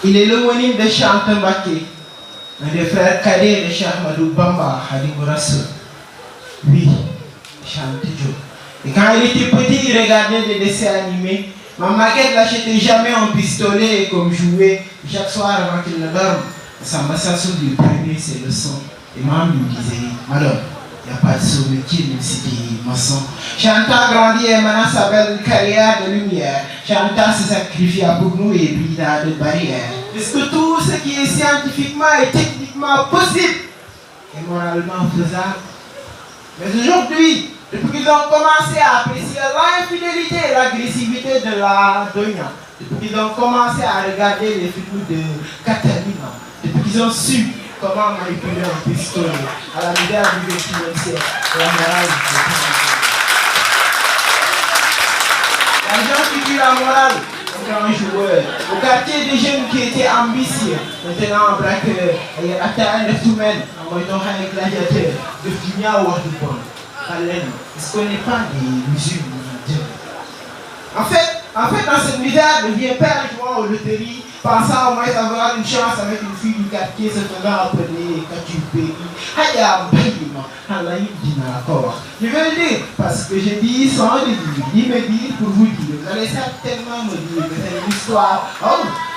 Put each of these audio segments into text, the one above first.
Il est l'homonyme de Cheikh Mbacké, un des frères cadets de Cheikh Ahmadou Bamba Khadimou Rassoul. Oui, Cheikh Diop. Et quand il était petit, il regardait des dessins animés. Ma maquette n'achetait jamais un pistolet comme jouet. Chaque soir avant qu'il ne dorme, sa massation lui prenait ses leçons. Et maman lui disait, madame, il n'y a pas de sous-métier, même si tu es maçon. Chanta grandit et maintenant sa belle carrière de lumière. Chanta se sacrifia pour nous et brilla de barrières. Est-ce que tout ce qui est scientifiquement et techniquement possible est moralement faisable? Mais aujourd'hui, depuis qu'ils ont commencé à apprécier l'infidélité et l'agressivité de la Donia, depuis qu'ils ont commencé à regarder les films de Catalina, depuis qu'ils ont su comment manipuler un pistolet à la misère du XXIe siècle, la morale l'argent qui tue la morale, un grand joueur. Au quartier des jeunes qui étaient ambitieux, maintenant en braqueur, il y a atteint de tout même, en voyant un gladiateur, de Figna ou de Bon. Est-ce qu'on n'est pas des musulmans? En fait, dans cette misère, le vieux père jouant aux loteries, pensant au moins avoir une chance avec une fille du quartier se faisant appeler Katupéri. Je veux le dire, parce que je dis sans le dire, il me dit pour vous dire, vous allez certainement me dire que c'est une histoire,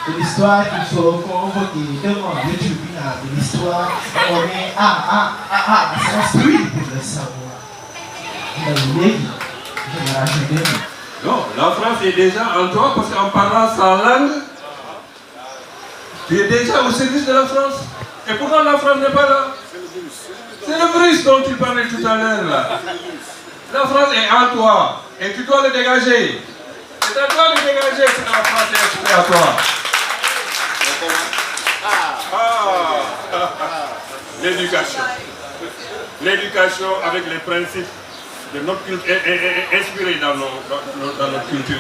de l'histoire qu'il faut convoquer devant le tribunal de l'histoire, on est s'instruire pour le savoir. Non, la France est déjà en toi parce qu'en parlant sa langue, tu es déjà au service de la France. Et pourquoi la France n'est pas là? C'est le virus dont tu parlais tout à l'heure là. La France est en toi et tu dois le dégager. C'est à toi de dégager que la France est à toi. L'éducation. L'éducation avec les principes de notre culture est inspirée dans notre culture.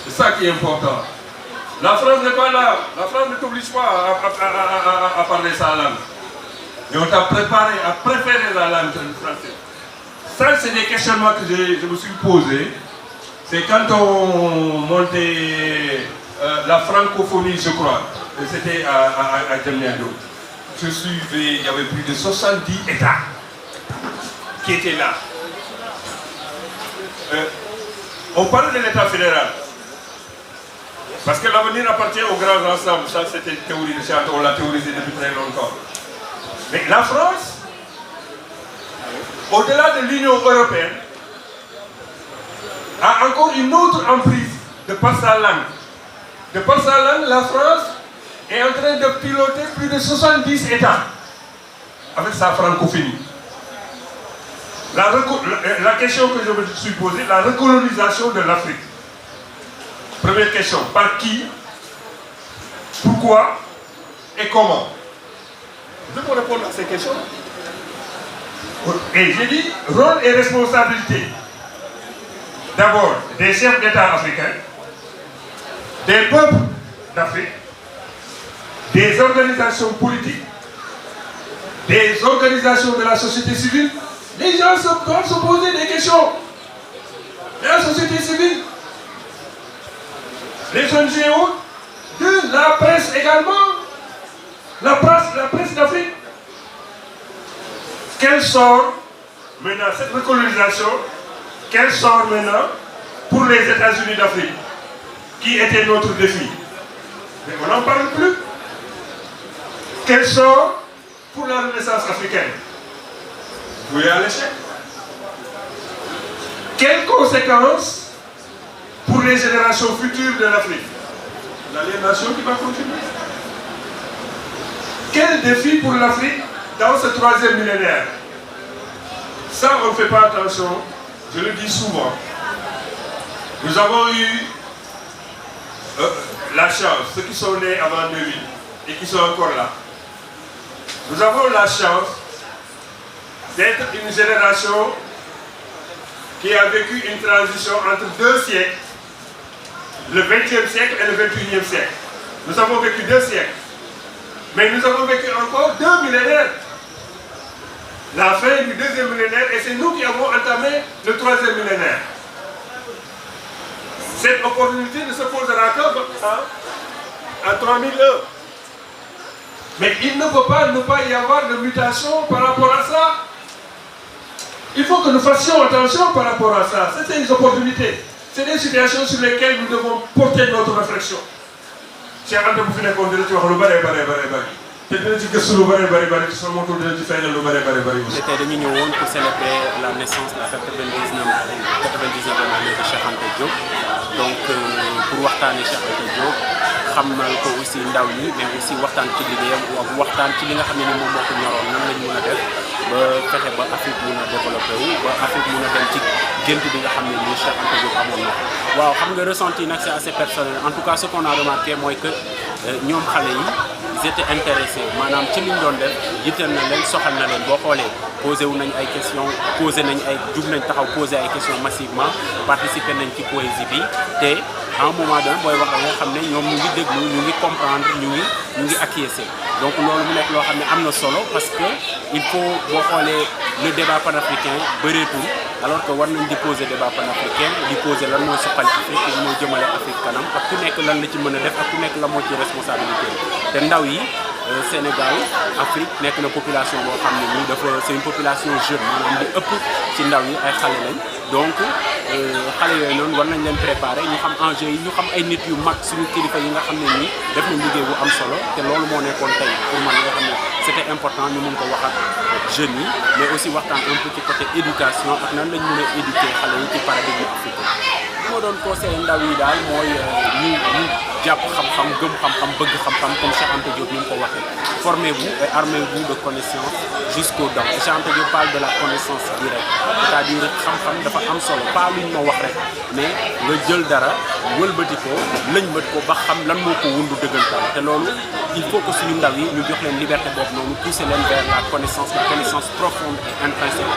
C'est ça qui est important. La France n'est pas là. La France ne t'oblige pas à parler sa langue. Mais on t'a préparé à préférer la langue française. Ça, c'est des questionnements que je me suis posés. C'est quand on montait la francophonie, je crois. C'était à Djamnyadjo. Je suivais, il y avait plus de 70 États qui étaient là. On parle de l'État fédéral. Parce que l'avenir appartient aux grands ensembles. Ça, c'était une théorie de Chartres, on l'a théorisé depuis très longtemps. Mais la France, au-delà de l'Union européenne, a encore une autre emprise de par sa langue. De par sa langue, la France est en train de piloter plus de 70 États avec sa francophonie. La question que je me suis posée, la recolonisation de l'Afrique. Première question, par qui, pourquoi et comment? Je peux répondre à ces questions. Et j'ai dit, rôle et responsabilité. D'abord, des chefs d'État africains, des peuples d'Afrique, des organisations politiques, des organisations de la société civile. Les gens doivent se poser des questions. La société civile, les NGO, de la presse également, la presse d'Afrique. Quel sort maintenant cette recolonisation, quel sort maintenant pour les États-Unis d'Afrique, qui était notre défi? Mais on n'en parle plus. Quel sort pour la Renaissance africaine? Vous voyez à l'échec. Quelles conséquences pour les générations futures de l'Afrique? L'aliénation qui va continuer. Quel défi pour l'Afrique dans ce troisième millénaire? Ça, on ne fait pas attention, je le dis souvent. Nous avons eu la chance, ceux qui sont nés avant 2000 et qui sont encore là, nous avons la chance d'être une génération qui a vécu une transition entre deux siècles, le 20e siècle et le 21e siècle. Nous avons vécu 2 siècles, mais nous avons vécu encore 2 millénaires. La fin du 2e millénaire, et c'est nous qui avons entamé le 3e millénaire. Cette opportunité ne se posera à 3000 heures. Mais il ne peut pas ne pas y avoir de mutation par rapport à ça. Il faut que nous fassions attention par rapport à ça. C'est des opportunités. C'est des situations sur lesquelles nous devons porter notre réflexion. Cheikh Anta bu fi nekkoon dina ci wax lu bëree bëri te dina ci gëstu lu bëri ci sama moto dina ci feeñal lu bëri aussi. Tey dañu ñëwoon pour célébrer la naissance la 99e année de Cheikh Anta Diop donc pour waxtaanee Cheikh Anta Diop xamal ko aussi ndaw ñi mais aussi waxtaan ci liggéeyam waxtaan ci li nga xam ne ni moom moo ko ñoroon nan lañ mën a def ba fexe ba Afrique mën a développé wu ba Afrique mën a dem ci gént bi nga xam ne nii Cheikh Anta Diop amoon na waaw xam nga ressenti nag c'est assez personnel en tout cas ce qu'on a remarqué mooy que ñoom xale yi ils étaient intéressés maanaam ci liñ doon def yitteel na leen soxal na leen boo xoolee posé wu nañ ay questions posé nañ ay jug nañ taxaw posé ay questions massivement participer nañ ci poésie bi te à un moment donné booy wax nga xam ne ñoom ñu ngi déglu ñu ngi comprendre ñu ngi acquiescer donc loolu mu nekk loo xam ne am na solo parce que il faut boo xoolee le débat panafricain bëreetul alors que war nañ di poser débat panafricain di poser lan mooy suqali Afrique lan mooy jëmale Afrique kanam ak ku nekk lan la ci mën a def ak ku nekk la moo ci responsabilité te ndaw yi Sénégal Afrique nekk na population boo xam ne nii dafa c'est une population jeune maanaam di ëpp ci ndaw yi ay xale lañ donc xale yooyu noonu war nañ leen préparer ñu xam enjeu yi ñu xam ay nit yu mag suñu kilifa yi nga xam ne nii def nañ liggéey bu am solo te loolu moo nekkoon tey pour man nga xam ne c'était important ñu mun ko wax ak jeunes yi mais aussi waxtaan un peu ci côté éducation ak nan lañ mën a éduquer xale yi ci paradigme africain li ma doon conseillé ndaw yi daal mooy ñu jàpp xam-xam gëm xam-xam bëgg xam-xam comme Cheikh Anta Diop ni mu ko waxee formez-vous et armez-vous de connaissances jusqu'aux dents. Cheikh Anta Diop parle de la connaissance directe c'est-à-dire xam-xam dafa am solo pas luñ ma wax rek mais nga jël dara wëlbati ko lëñbët ko ba xam lan moo ko wundu dëggantaan te loolu il faut que suñu ndaw yi ñu jox leen liberté boobu noonu pousser leen vers la connaissance profonde et intrinsèque.